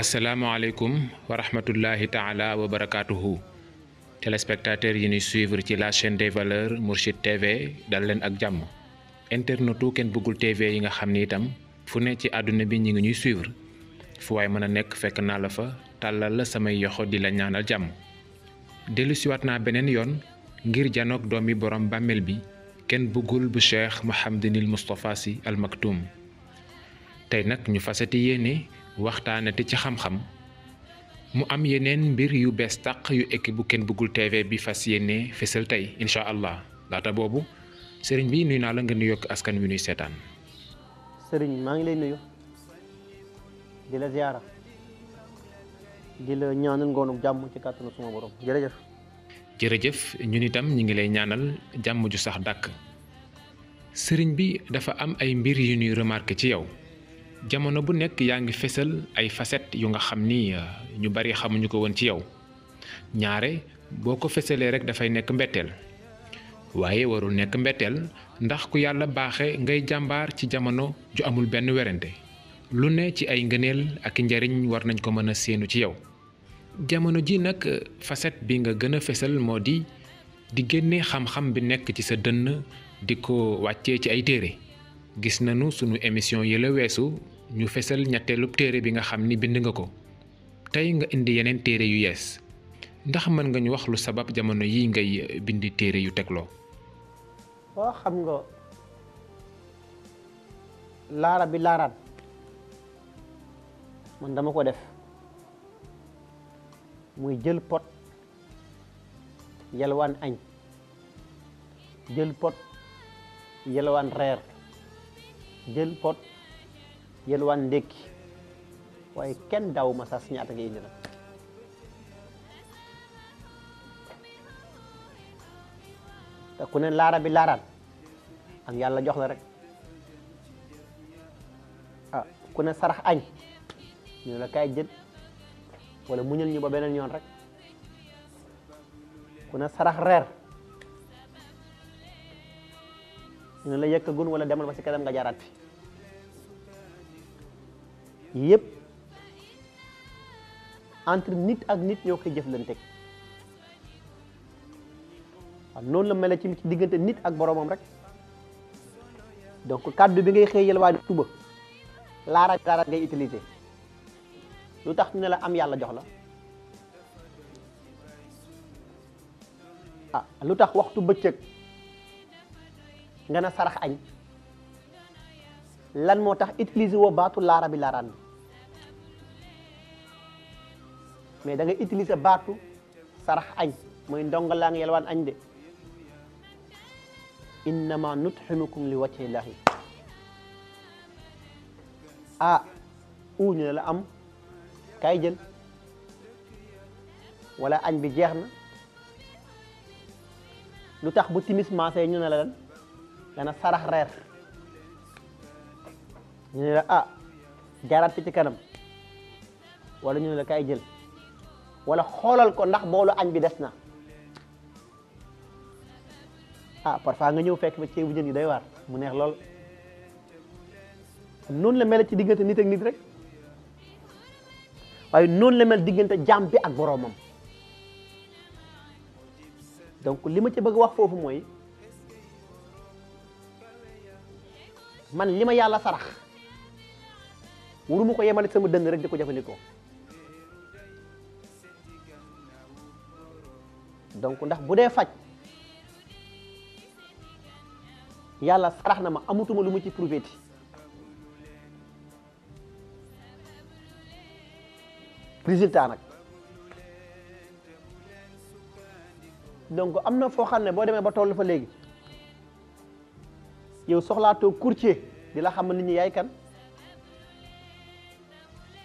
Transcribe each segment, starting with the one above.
asalaamaaleykum wa rahmatullahi taala wa barakaatuhu téléspectateurs yi ñuy suivre ci la chaîne des valeurs Mourchid TV dal leen ak jàmm internetu Ken Bugul TV yi nga xam ni itam fu ne ci àdduna bi ñi ngi ñuy suivre fu waay mën a nekk fekk naa la fa tàllal la samay yoxo di la ñaanal jàmm dellusiwaat naa beneen yoon ngir janoog doomi borom bàmmeel bi Ken Bugul bu Cheikh Mouhamadinil Moustapha Sy Al Maktoum tey nag ñu fasati yéene waxtaanati ci xam-xam mu am yeneen mbir yu bees tàq yu équipe bu Ken Bugul TV bi fas yéene fésal tey incha allah laata boobu sëriñ bi nuyu naa la nga nuyoo ak askan wi nuy seetaan. sëriñ maa ngi lay nuyu di la ziara di la ñaanal ngoonu jàmm ci kàttanu suma borom jërëjëf. jërëjëf ñun itam ñu ngi lay ñaanal jàmm ju sax dàkk sëriñ bi dafa am ay mbir yu ñuy remarqué ci yow. jamono bu nekk yaa ngi fesal ay facettes yu nga xam ni ñu bari xamuñu ko woon ci yow ñaare boo ko fesalee rek dafay nekk mbetteel waaye warul nekk mbetteel ndax ku yàlla baaxe ngay jàmbaar ci jamono ju amul benn werante lu ne ci ay ngëneel ak njariñ war nañ ko mën a séenu ci yow jamono ji nag facette bi nga gën a fesal moo di génne xam-xam bi nekk ci sa dënn di ko wàccee ci ay téere gis nañu sunu émission yi la weesu ñu fesal ñetteelub téere bi nga xam ni bind nga ko tey nga indi yeneen téere yu yees ndax mën nga ñu wax lu sabab jamono yi ngay bindi téere yu tegloo. waaw xam nga laara bi laaraan man dama ko def muy jël pot yelwaan añ jël pot yelwaan reer jël pot yelwaan ndékki waaye kenn daw ma sas ñaata nga indi la te ku ne laara bi laaraan am yàlla jox la rek ah ku ne sarax añ ñu la kaay jël wala muñal ñu ba beneen yoon rek ku ne sarax reer ñu la yëkkagun wala demal ba ci kanam nga jaaraat fi yëpp entre nit ak nit ñoo koy jëflanteeg waaw noonu la mel ci diggante nit ak boromam rek donc kàddu bi ngay xëy yelwaan suba laara ngay utiliser lu tax ñu ne la am yàlla jox la ah lu tax waxtu bëccëg nga na sarax añ lan moo tax utiliser woo baatu laara bi laaraan bi mais da ngay utiliser baatu sarax añ mooy ndonga laa ngi yelwaan añ de innama nut'imukum li wajhi llahi ah ñu ne la am kay jël wala añ bi jeex na lu tax bu timis maasee ñu ne la lan dana sarax reer ñu ne la ah jaaraat fi ci kanam wala ñu ne la kay jël wala xoolal ko ndax boolu añ bi des na ah parfois nga ñëw fekk ba ceebu jën yi day waar mu neex lool noonu la mel ci diggante nit ak nit rek waaye noonu la mel diggante jaam bi ak boroomam donc li ma ci bëgg wax foofu mooy man li ma yàlla sarax wuruma ko yemale sama dënn rek di ko jëfandikoo donc ndax bu dee faj yàlla sarax na ma amutuma lu mu ci prouvé ti résultat nag donc am na foo xam ne boo demee ba toll fa léegi yow soxlaatoo courtier di la xamal nit ñi yaay kan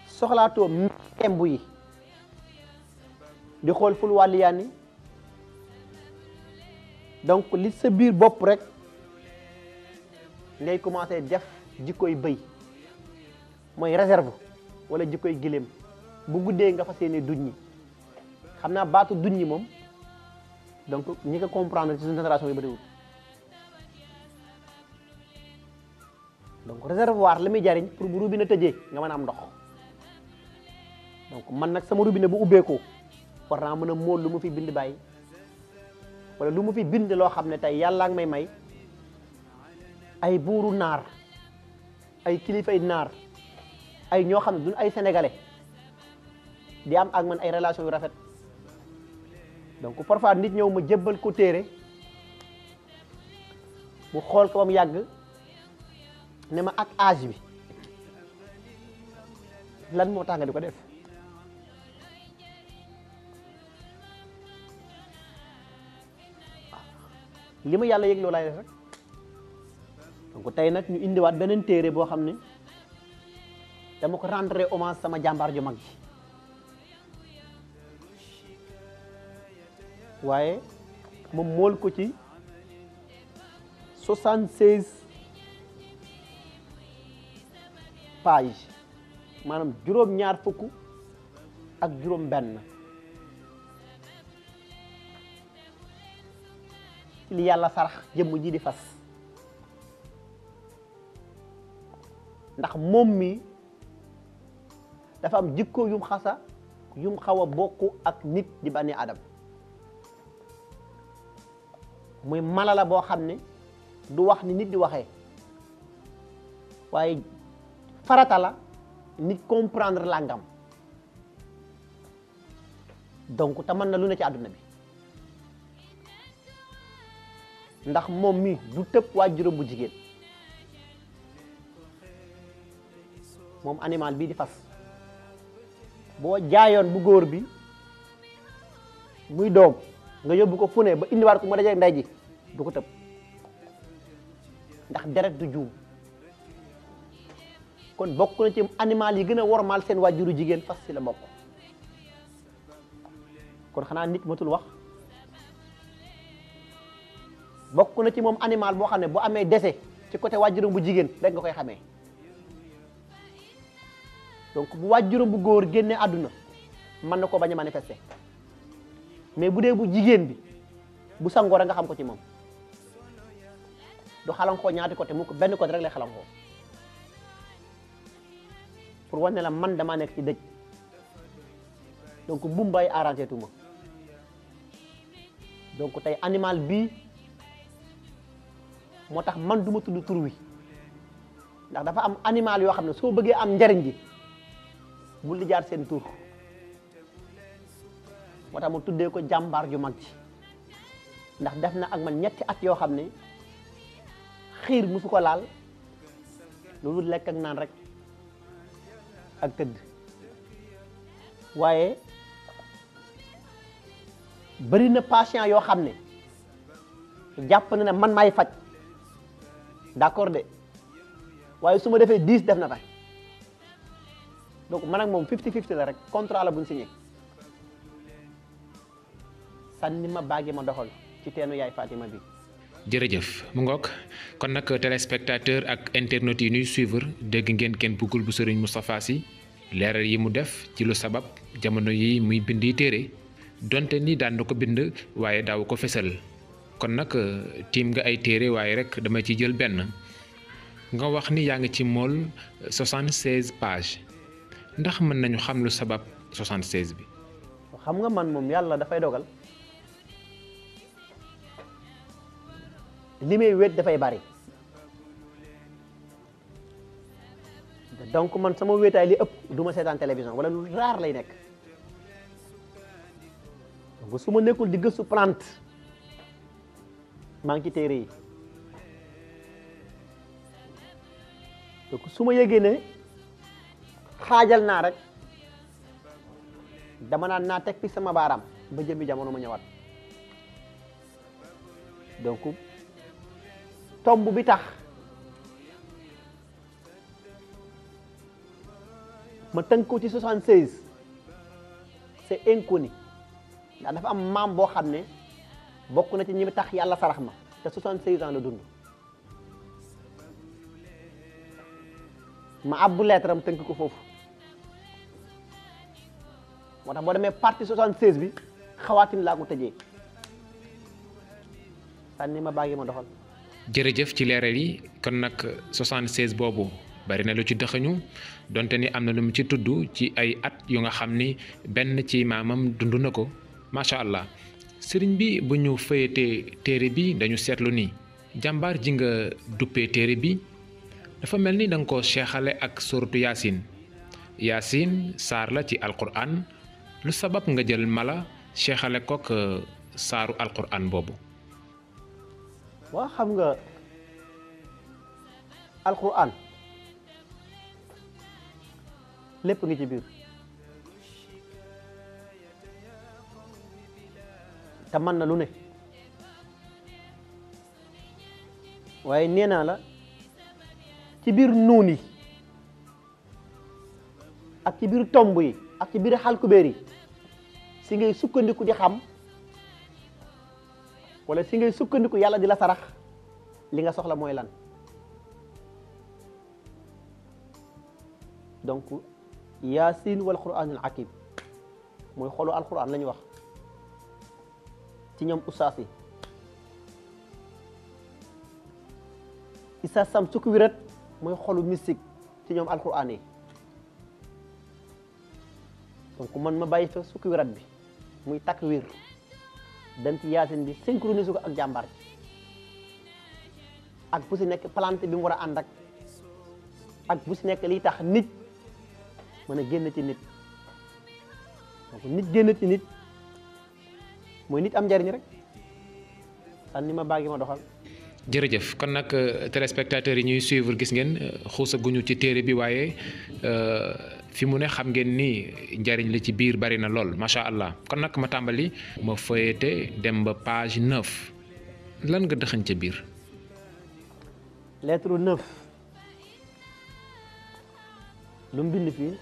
soxlaatoo embu yi di xool ful wàlliyaan yi donc li sa biir bopp rek ngay commencé def jikkoy bëy mooy réserve wala jikkoy giléem bu guddee nga fas yéene duñ ñi xam naa baatu duñ ñi moom donc ñi ko comprendre ci suñu génération yi bëriwul donc réservoir li muy jariñ pour bu robinet tëjee nga mën a am ndox donc man nag sama robinet bu ubbeekoo war naa mën a móol lu mu fi bind bàyyi wala lu mu fi bind loo xam ne tey yàlla ngi may ay buuru naar ay kilifay naar ay ñoo xam ne duñ ay sénégalais di am ak man ay relation yu rafet donc parfois nit ñëw ma jébbal ko téere mu xool ko ba mu yàgg ne ma ak âge bi lan moo tax nga di ko def li ma yàlla yëg loolu laay def rek donc tey nag ñu indiwaat beneen téere boo xam ne dama ko rendre hommage sama jàmbaar ju mag ji waaye moom mool ko ci 76 page maanaam juróom-ñaar fukk ak juróom-benn ci li yàlla sarax jëmm ji di fas ndax moom mi dafa am jikko yum xaw a bokk ak nit di bani adam muy mala la boo xam ne du wax ni nit di waxee waaye farata la nit comprendre langam donc te mën na lu ne ci àdduna bi ndax moom mi du tëb waajuram bu jigéen moom animal bii di fas boo jaayoon bu góor bi muy doom nga yóbbu ko fu ne ba indiwaat ko mu dajeeg ndey ji du ko tëb ndax deret du juum kon bokk na ci animal yi gën a wormaal seen waajuru jigéen fas si la bokk kon xanaa nit matul wax bokk na ci moom animal boo xam ne bu amee dese ci côté waajuram bu jigéen rek nga koy xamee donc bu waajuram bu góor génnee àdduna mën na ko bañ a manifester mais bu dee bu jigéen bi bu sangoo rek nga xam ko ci moom du xalankoo ñaati côté mu ko benn côté rek lay xalankoo pour wane la man dama nekk ci dëj donc mbumbaay arrangé tuma donc tey animal bii moo tax man du ma tudd tur wi ndax dafa am animal yoo xam ne soo bëggee am njariñ ji bul di jaar seen tur moo tax mu tuddee ko jàmbaar ju mag ji ndax def na ak man ñetti at yoo xam ne xiir musu ko laal loolu lekk ak naan rek ak tëdd waaye bari na patient yoo xam ne jàpp na ne man maay faj d'accord de waaye su ma defee 10 def na fa donc man ak moom 50-50 la rek contrat la buñ signé sànni ma baagi ma doxal ci teenu yaay Fatima bi. jërëjëf mu ngoog kon nag téléspectateur ak internautes yi ñuy suivre dégg ngeen kenn bëggul bu Serigne Moustapha Sy leeral yi mu def ci lu sabab jamono yi muy bindi téere donte ni daan na ko bind waaye daaw ko fesal kon nag tiim nga ay téere waaye rek dama ci jël benn nga wax ni yaa ngi ci mool 76 pages ndax mën nañu xam lu sabab 76 bi. xam nga man moom yàlla dafay dogal li may wét dafay bari donc man sama wéetaay li ëpp du ma seetaan télévision wala lu raar lay nekk donc su ma nekkul di gëstu plante maa ngi ci téere yi donc su ma yëgee ne xaajal naa rek dama naan naa teg fi sama baaraam ba jëmmi jamono ma ñëwaat donc tomb bi tax ma tënk ko ci 76 c'est inconnu ndax dafa am maam boo xam ne bokk na ci ñi tax yàlla sarax ma te 76 ans la dund ma abbu lettre am tënk ko foofu moo tax boo demee partie 76 bi xawaatim laa ko tëjee sànni ma baagi ma doxal. jërëjëf ci leeral yi kon nag 76 boobu bari na lu ci dëxëñu donte ni am na lu mu ci tudd ci ay at yu nga xam ni benn ci maamam dund na ko macha allah sëriñ bi bu ñu fayatee téere bi dañu seetlu ni jàmbaar ji nga duppee téere bi dafa mel ni danga ko seexale ak suratu yaasin yaasin saar la ci alquran lu sabab nga jël mala seexale kook saaru alquran boobu. waa xam nga alquran lépp ngi ci biir te mën na lu ne waaye nee naa la ci biir nuun yi ak ci biir tomb yi ak ci biir xalkubeer yi si ngay sukkandiku di xam wala si ngay sukkandiku yàlla di la sarax li nga soxla mooy lan donc yaasin wal quranul hakim mooy xolu alquran la ñu wax ci ñoom ustaas yi isa sam sukk wirat mooy xolu mystique ci ñoom alquran yi donc man ma bàyyi fa sukk wirat bi muy takwir dem ci yaasin bi synchronise ko ak jàmbar ji ak bu si nekk plante bi mu war a ànd ak bu si nekk liy tax nit mën a génn ci nit donc nit génn ci nit mooy nit am njariñ rek sànni ma baagi ma doxal. jërëjëf kon nag téléspectateurs yi ñuy suivre gis ngeen xuusaguñu ci téere bi waaye fi mu ne xam ngeen ni njariñ li ci biir bari na lool macha allah kon nag ma tàmbali ma feuilleté dem ba page 9 lan nga dëxañ ca biir. lettre 9 lu mu bind fii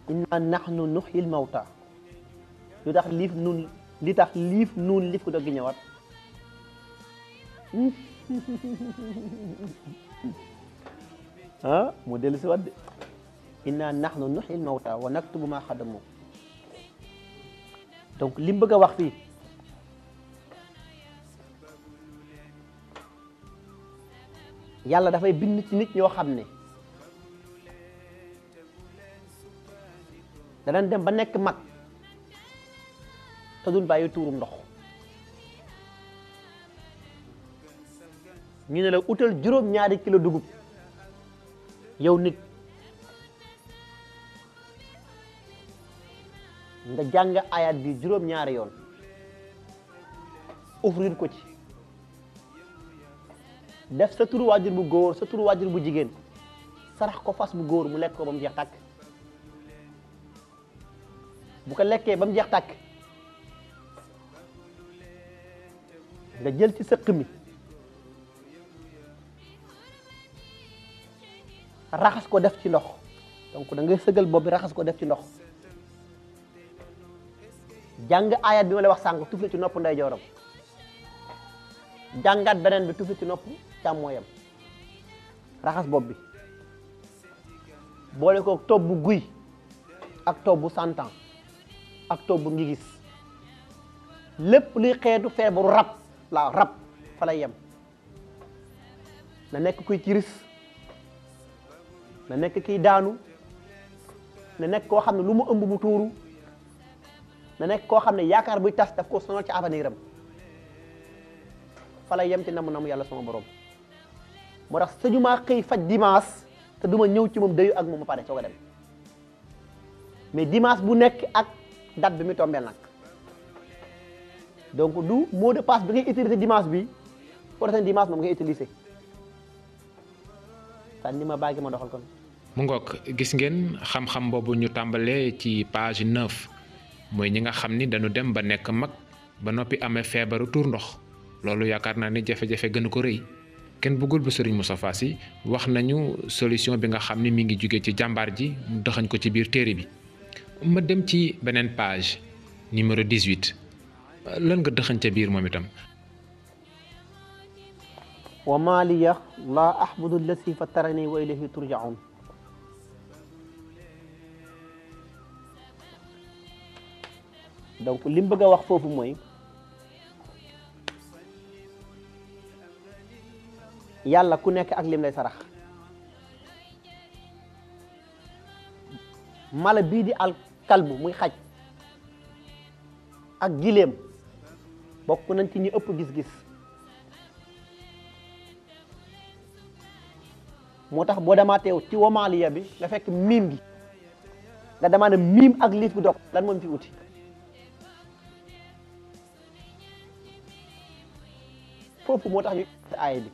inna nahnu nuhyil mawta lu tax liif nun li tax liif nuun liif ko doggi ñëwaat ah mu dellu si waat de inna nahnu nuhyil mawta wa naktubu ma xadamu donc li mu bëgg a wax fii yàlla dafay bind ci nit ñoo xam ne danañ dem ba nekk mag te duñ bàyyi tuurum ndox ñu ne la utal juróom-ñaari kilo dugub yow nit nga jàng ayat bi juróom-ñaari yoon offrir ko ci def sa turu waajur bu góor sa turu waajur bu jigéen sarax ko fas bu góor mu lekk ko ba mu jeex tàkk bu ko lekkee ba mu jeex tàkk nga jël ci sëq mi raxas ko def ci ndox donc da ngay sëgal bopp bi raxas ko def ci ndox jàng ayat bi ma lay wax sànq tufli ci nopp ndeyjooram jàngat beneen bi tufli ci nopp càmmooyam raxas bopp bi boole ko tobb bu guy ak tobb bu santan ak tobb bu ngi gis lépp luy xeetu feebaru rab la rab fa lay yem na nekk kuy ciris na nekk kiy daanu na nekk koo xam ne lu mu ëmb mu tuuru na nekk koo xam ne yaakaar buy tas daf ko sonal ci avenir am fa lay yem ci namu yàlla sama borom moo tax sañu maa xëy faj dimanche te duma ñëw ci moom dayu ak moom ma pare soo ko dem mais dimanche bu nekk ak date bi mi tombeel nag donc du mot de passe bi ngay utiliser dimanche bi prochain dimanche moom ngay utiliser sànni ma baagi ma doxal kon. mu ngoog gis ngeen xam-xam boobu ñu tàmbalee ci page 9 mooy ñi nga xam ni dañu dem ba nekk mag ba noppi amee feebaru tuur ndox loolu yaakaar naa ni jafe-jafe gën ko rëy kenn bëggul bu Serigne Moustapha Sy wax nañu solution bi nga xam ni mi ngi jóge ci jàmbaar ji mu dëxañ ko ci biir téere bi ma dem ci beneen page numéro 18 lan nga dëxañ ca biir moom itam. wa maa liya laa ahbudu allasi fattarani wa ilayhi turjaun donc li mu bëgg a wax foofu mooy yàlla ku nekk ak lim lay sarax mala bii di al kalbu muy xaj ak gileem bokk nañ ci ñi ëpp gis-gis moo tax boo demaatee ci wamaaliya bi nga fekk miim gi nga demaa ne miim ak liif gi dog lan moom fi uti foofu moo tax ñu aaya bi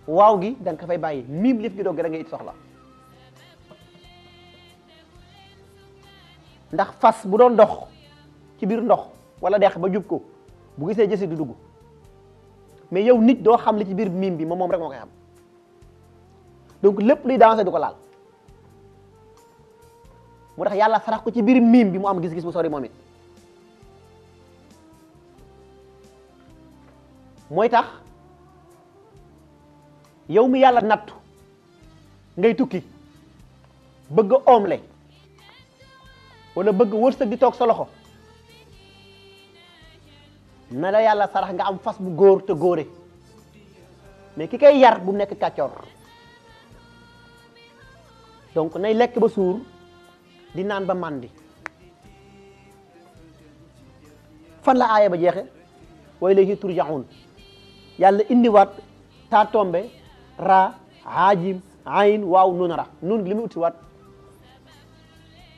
waaw gi da nga ko fay bàyyi miim liif gi dog gi da nga it soxla ndax fas bu doon dox ci biir ndox wala dex ba jub ko bu gisee jësi du dugg mais yow nit doo xam li ci biir miim bi moom rek moo koy xam donc lépp luy dansé du ko laal moo tax yàlla sarax ko ci biir miim bi mu am gis-gis bu sori moom it mooy tax yow mi yàlla nattu ngay tukki bëgg a oomle wala bëgg wërsëg di toog sa loxo na la yàlla sarax nga am fas bu góor te góore mais ki koy yar bu nekk kàccoor donc nay lekk ba suur di naan ba màndi fan la aaya ba jeexe wa ilayhi turjaun yàlla indiwaat taa tombe ra haajim ayn waaw nun ra nun li mu utiwaat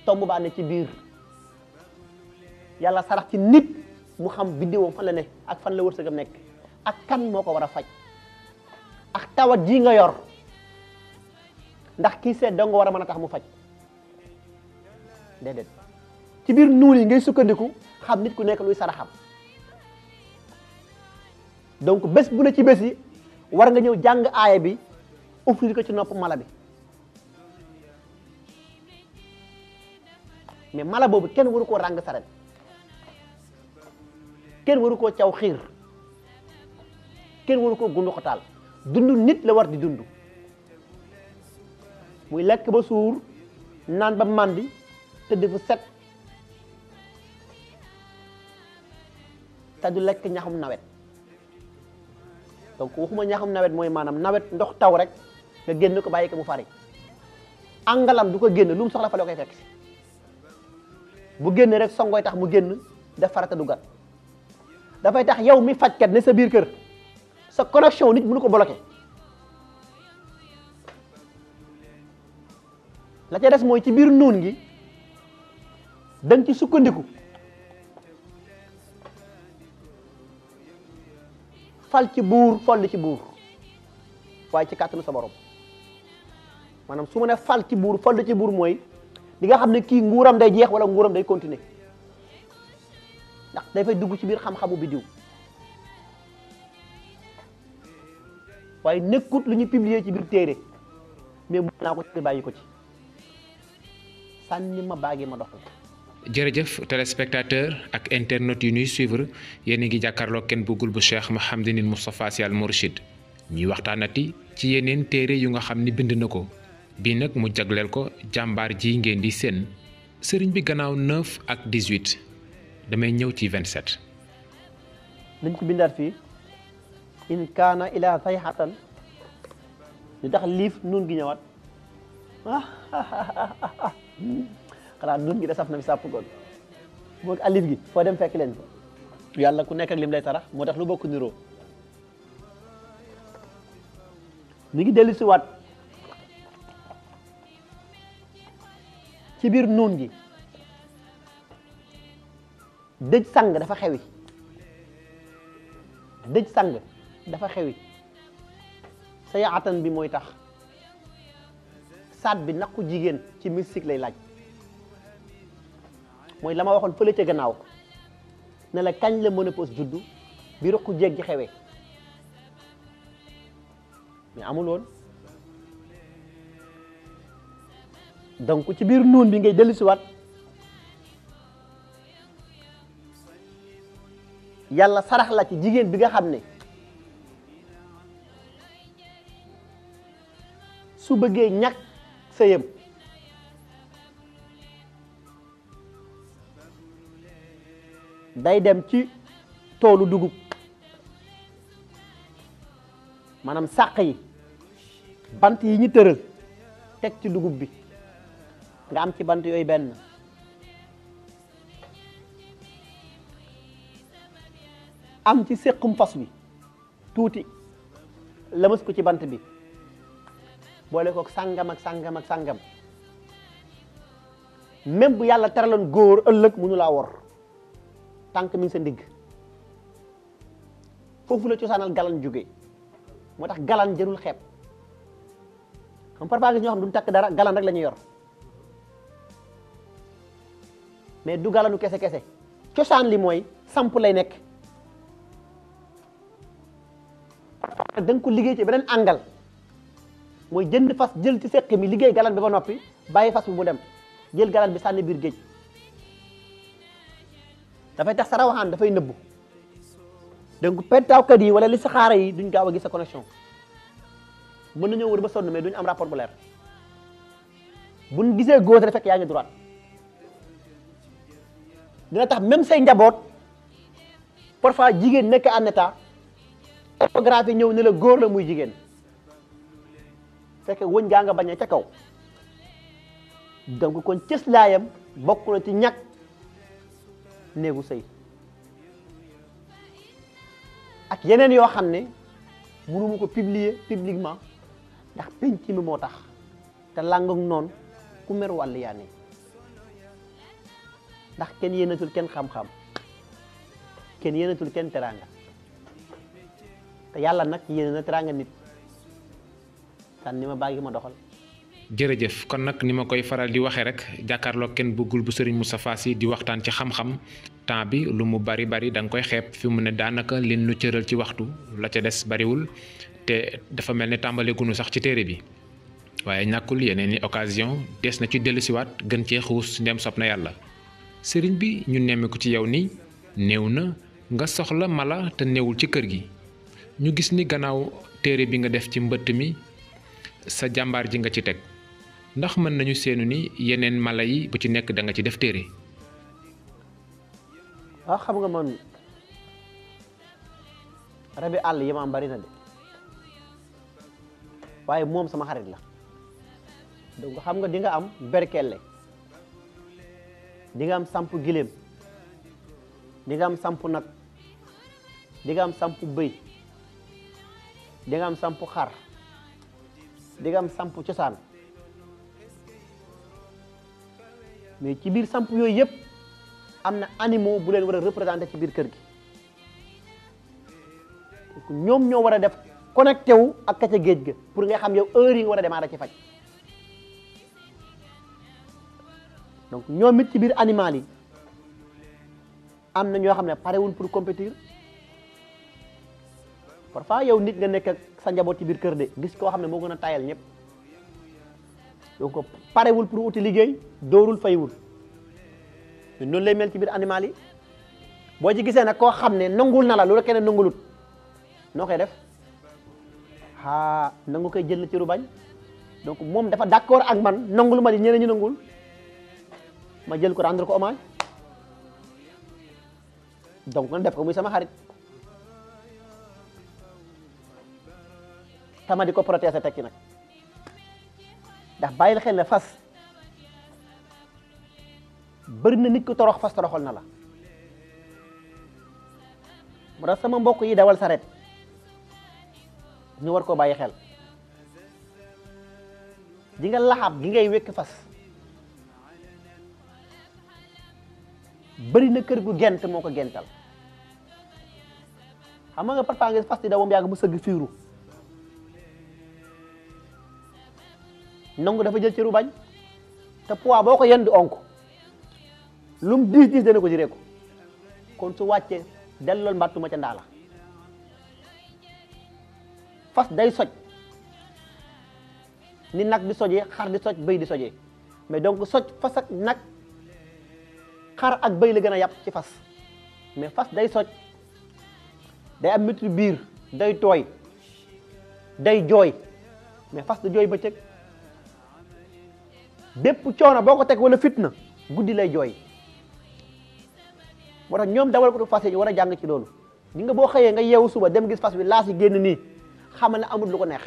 tomb baa ne ci biir yàlla sarax ci nit mu xam biddiwam fan la ne ak fan la wërsëgam nekk ak kan moo ko war a faj ak tawat ji nga yor ndax kii seet dong nga war a mën a tax mu faj déedéet ci biir nuun yi ngay sukkandiku xam nit ku nekk luy saraxam donc bés bu ne ci bés yi war nga ñëw jàng aaya bi ufli ko ci nopp mala bi mais mala boobu kenn waru koo ràng saret kenn waru koo caw xiir kenn waru koo gundu xotaal dund nit la war di dund muy lekk ba suur naan ba màndi tëdd fu set te du lekk ñaxum nawet donc waxuma ñaxum nawet mooy maanaam nawet ndox taw rek nga génn ko bàyyi ko mu fari angalam du ko génn lu mu soxla fa la koy fekk si bu génn rek songoy tax mu génn def farata du gat dafay tax yow mi fajkat ne sa biir kër sa connexion nit mënu ko bloqué la ca des mooy ci biir nuun gi dañ ci sukkandiku fal ci buur folli ci buur waaye ci kàttanu sa borom maanaam su ma ne fal ci buur folli ci buur mooy di nga xam ne kii nguuram day jeex wala nguuram day continuer ndax dafay dugg ci biir xam-xamu biddiw waaye nekkut lu ñu publier ci biir téere mais mën naa ko ci bàyyi ko ci sànni ma baagi ma dox jërëjëf téléspectateur ak internautes yu ñuy suivre yéen a ngi jàkkaarloo Ken Bougoul bu Cheikh Mouhamadinil Moustapha Sy Al Mourchid ñuy waxtaanati ci yeneen téere yu nga xam ni bind na ko bii nag mu jagleel ko jàmbaar ji ngeen di seen sëriñ bi gannaaw 9 ak 18 damay ñëw ci 27. dañ ci bindaat fii in kaana ila sayxatan li tax liif nun gi ñëwaat xanaa nun gi da saf na fi sàpp goon boog alif gi foo dem fekk leen ko yàlla ku nekk ak lim lay tarax moo tax lu bokk niroo mi ngi dellu si waat ci biir nun gi dëj sang dafa xewi dëj sang dafa xewi sayaatan bi mooy tax saat bi naqu jigéen ci mystique lay laaj mooy la ma waxoon fële ca gannaaw ne la kañ la ménopause juddu bi ruq jéeg ji xewee mais amul woon donc ci biir nuun bi ngay dellusiwaat yàlla sarax la ci jigéen bi nga xam ne su bëggee ñàkk sëyam day dem ci toolu dugub maanaam sàq yi bant yi ñu tëral teg ci dugub bi nga am ci bant yooyu benn am ci séqum fas wi tuuti lëmas ko ci bant bi boole ko sàngam ak sàngam ak sàngam même bu yàlla teraloon góor ëllëg mënu laa wor tànk mi ngi sa ndigg foofu la cosaanal galan jóge moo tax galan jërul xeeb xam parfois gis ñoo xam duñ takk dara galan rek la ñuy yor mais du galanu kese kese cosaan li mooy samp lay nekk da nga ko liggéey ci beneen angal mooy jënd fas jël ci seq mi liggéey galan bi ba noppi bàyyi fas bi mu dem jël galan bi sànni biir géej dafay tax sa rawaxaan dafay nëbbu donc pettaawkat yi wala li saxaara yi duñ gaaw a gis sa connexion mën nañoo wër ba sonn mais duñ am rapport bu leer buñ gisee gauche rek fekk yaa ngi droite dina tax même say njaboot parfois jigéen nekk en état échographie ñëw ne la góor la muy jigéen fekk wëñ gaa nga bañee ca kaw donc kon cëslaayam bokk na ci ñàkk néegu sëy ak yeneen yoo xam ne mënuma ko publier publiquement ndax penc mi moo tax te làngak noonu ku mer wàll yaa ne ndax kenn yéenatul kenn xam-xam kenn yéenatul kenn teraanga te yàlla nag yéene na teraanga nit tan ni ma bàyyi ma doxal. jërëjëf kon nag ni ma koy faral di waxee rek jàkkaarloo kenn bëggul bu Serigne Moustapha Sy di waxtaan ci xam-xam temps bi lu mu bari bari da nga koy xeeb fi mu ne daanaka lin nu cëral ci waxtu la ca des bariwul te dafa mel ne tàmbale gunu sax ci téere bi waaye ñàkkul yeneen i occasion des na ci dellusiwaat gën cee xuus ndem sob na yàlla sëriñ bi ñu nemmeeku ci yow ni néew na nga soxla mala te néewul ci kër gi ñu gis ni gannaaw téere bi nga def ci mbëtt mi sa jàmbaar ji nga ci teg ndax mën nañu seenu ni yeneen mala yi bu ci nekk da nga ci def téere. waaw xam nga man rabi àll yi ma am bari na de waaye moom sama xarit la donc xam nga di nga am berkelle di nga am samp giléem di nga am samp nag di nga am samp bëy di nga am samp xar di nga am samp cosaan mais ci biir samp yooyu yëpp am na animaux bu leen war a représenter ci biir kër gi ñoom ñoo war a def connecté wu ak ka ca géej ga pour nga xam yow heure yi nga war a démarrer ci faj donc ñoom it ci biir animal yi am na ñoo xam ne parewul pour compétir parfois yow nit nga nekk ak sa njaboot ci biir kër de gis koo xam ne moo gën a tayal ñëpp donc parewul pour uti liggéey doorul faywul noonu lay mel ci biir animal yi boo ci gisee nag koo xam ne nangul na la lu la keneen nangulut noo koy def nangu koy jël ci ru bañ donc moom dafa d'accord ak man nangul ma di ñeneen ñu nangul ma jël ko rendre ko hommage donc na def ko muy sama xarit tama di ko protéger tekki nag ndax bàyyil xel ne fas bëri na nit ku torox fas toroxal na la moo tax sama mbokk yi dawal saret ñu war koo bàyyi xel di nga laxaab gi ngay wekk fas bëri na kër gu gent moo ko gental xam nga parfois ngeen fas di daw moom yàgg mu sëgg fiiru nangu dafa jël cëru bañ te poids boo ko yenn di onk lum diis diis dana ko jiree ko kon su wàccee dellool mbàttuma ca ndaa la fas day soj ni nag di sojee xar di soj bëy di sojee mais donc soj fas ak nag xar ak bëy la gën a yàpp ci fas mais fas day soj day am métti biir day tooy day jooy mais fas du jooy bëccëg bépp coono boo ko teg wala fitna guddi lay jooy moo tax ñoom dawal ko fas yi ñu war a jàng ci loolu ñi nga boo xëyee nga yeewu suba dem gis fas bi laas yi génn nii xamal ne amul lu ko neex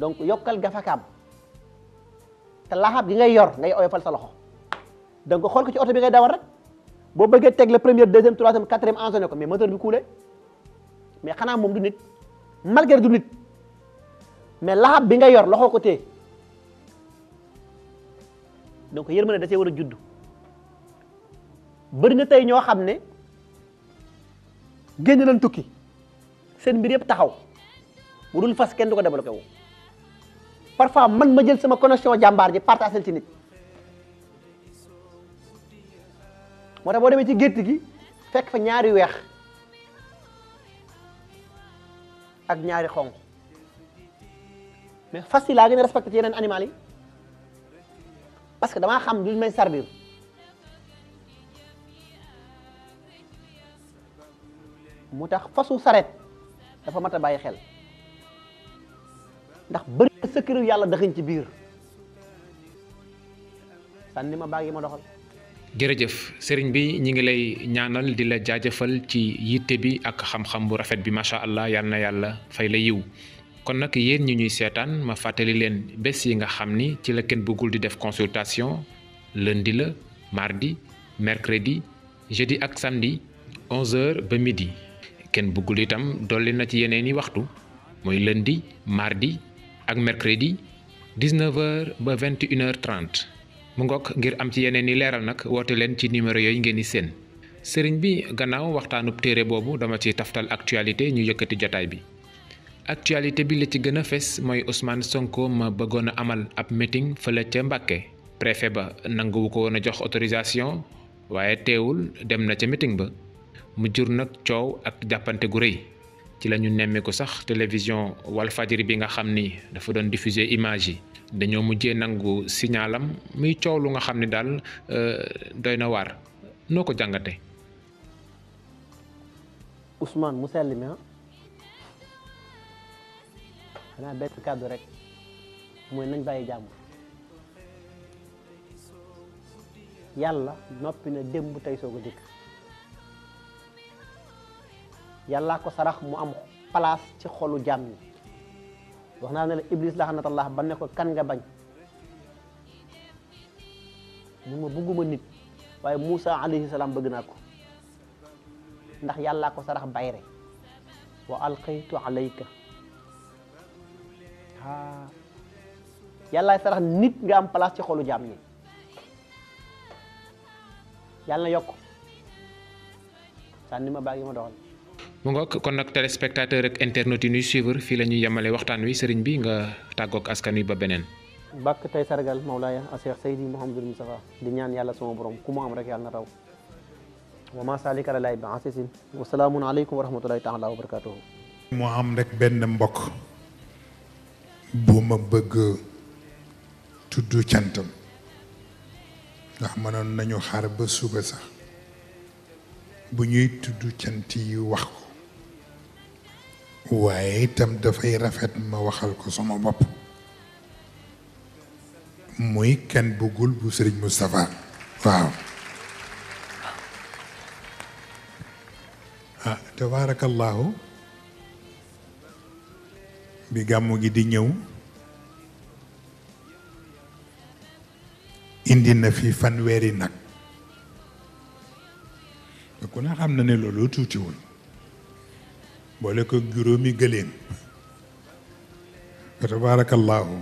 donc yokkal gafakaam te laxaab gi ngay yor ngay oyofal sa loxo donc xool ko ci oto bi ngay dawal rek boo bëggee teg le premier deuxième troisième quatrième ensonné ko mais moteur bi coulé mais xanaa moom du nit malgré du nit mais laxaab bi ngay yor loxo ko téye donc yërmande da cee war a judd bëri na tey ñoo xam ne génn nañ tukki seen mbir yëpp taxaw bu dul fas kenn du ko débloqué wu parfois man ma jël sama connexion jàmbaar ji partagé ci nit moo tax boo demee ci gétt gi fekk fa ñaari weex ak ñaari xonq mais fas yi laa gën a respecté ci yeneen animal yi parce que damaa xam luñ may servir mu tax fasu saret dafa mat a bàyyi xel ndax bëri na secret yàlla dëxëñ ci biir sànni ma baag yi ma doxal. jërëjëf sëriñ bi ñi ngi lay ñaanal di la jaajëfal ci yitte bi ak xam-xam bu rafet bi macha allah yal na yàlla fay la yiw kon nag yéen ñi ñuy seetaan ma fàttali leen bés yi nga xam ni ci la kenn bëggul di def consultation lundi la mardi mercredi jeudi ak samedi 11h ba midi kenn bëggul itam dolli na ci yeneen i waxtu mooy lundi mardi ak mercredi 19h ba 21h30 mu ngoog ngir am ci yeneen i leeral nag woote leen ci numéro yooyu ngeen di seen sëriñ bi gannaaw waxtaanub téere boobu dama ci taftal actualité ñu yëkkati jotaay bi actualité bi la ci gën a fes mooy Ousmane Sonko ma bëggoon a amal ab meeting fële ca Mbàkke préfet ba nanguwu ko woon a jox autorisation waaye teewul dem na ca meeting ba mu jur nag coow ak jàppante gu rëy ci la ñu nemmeeku sax télévision Walfadjri bi nga xam ni dafa doon diffuser image yi dañoo mujjee nangu signalam muy coow lu nga xam ne daal doy na waar noo ko jàngate Ousmane mu sell mi xanaa benn kàddu rek mooy nañ bàyyi jàmbur yàlla noppi na démb tey soog a dikk yàllaa ko sarax mu am place ci xolu jaam ñi wax naa ne la Iblis laxanatallah ba ne ko kan nga bañ mun ma bëgguma nit waaye Moussa alayhi salaam bëgg naa ko ndax yàllaa ko sarax bayre wa alqaytu alayka yàllaay sarax nit nga am place ci xolu jaam ñi yàlla na yokk sànni ma baag yi ma doxal mu ngoog kon nag téléspectateur ak internautes yi ñuy suivre fii la ñuy yemale waxtaan wi sëriñ bi nga tàggoog askan wi ba beneen bàkk tey sargal Mawlaaya Cheikh Seydi Mouhamadul Moustapha di ñaan yàlla sama borom ku mu am rek yàlla na raw wa ma salika la lay bi asisin wa salaamun aleykum wa rahmatullahi taala wa barakatuhu mu am rek benn mbokk bu ma bëgg tudd cantam ndax mënoon nañu xaar ba suba sax bu ñuy tudd cant yi wax ko waaye itam dafay rafet ma waxal ko sama bopp muy kenn bëggul bu Sëriñ Moustapha waaw tabarakallahu bi gàmmu gi di ñëw indi na fi fanweeri nag ku ne xam na ne loolu tuutiwul boole ko juróomi gëléem tabarakallahu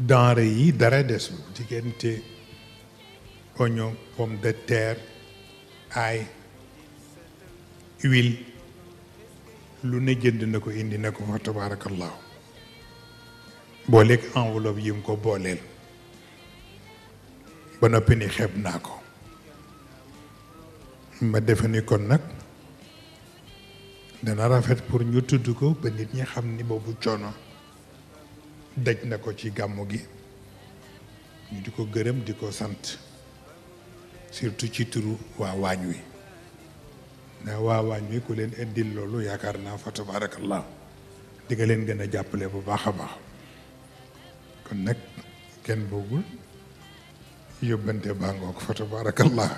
denrée yi dara desul diggante oignon pomme de terre ail huile lu ne jënd na ko indi na ko fa tabarakallahu booleeg enveloppe yi mu ko booleel ba noppi ni xeeb naa ko ma defe ni kon nag dana rafet pour ñu tudd ko ba nit ñi xam ni boobu coono daj na ko ci gàmmu gi ñu di ko gërëm di ko sant surtout ci turu waa waañ wi ndax waa waañ wi ku leen indil loolu yaakaar naa fa tabarakallah di nga leen gën a jàppale bu baax a baax kon nag kenn boogul yóbbante baa ngoog fa tabarakallah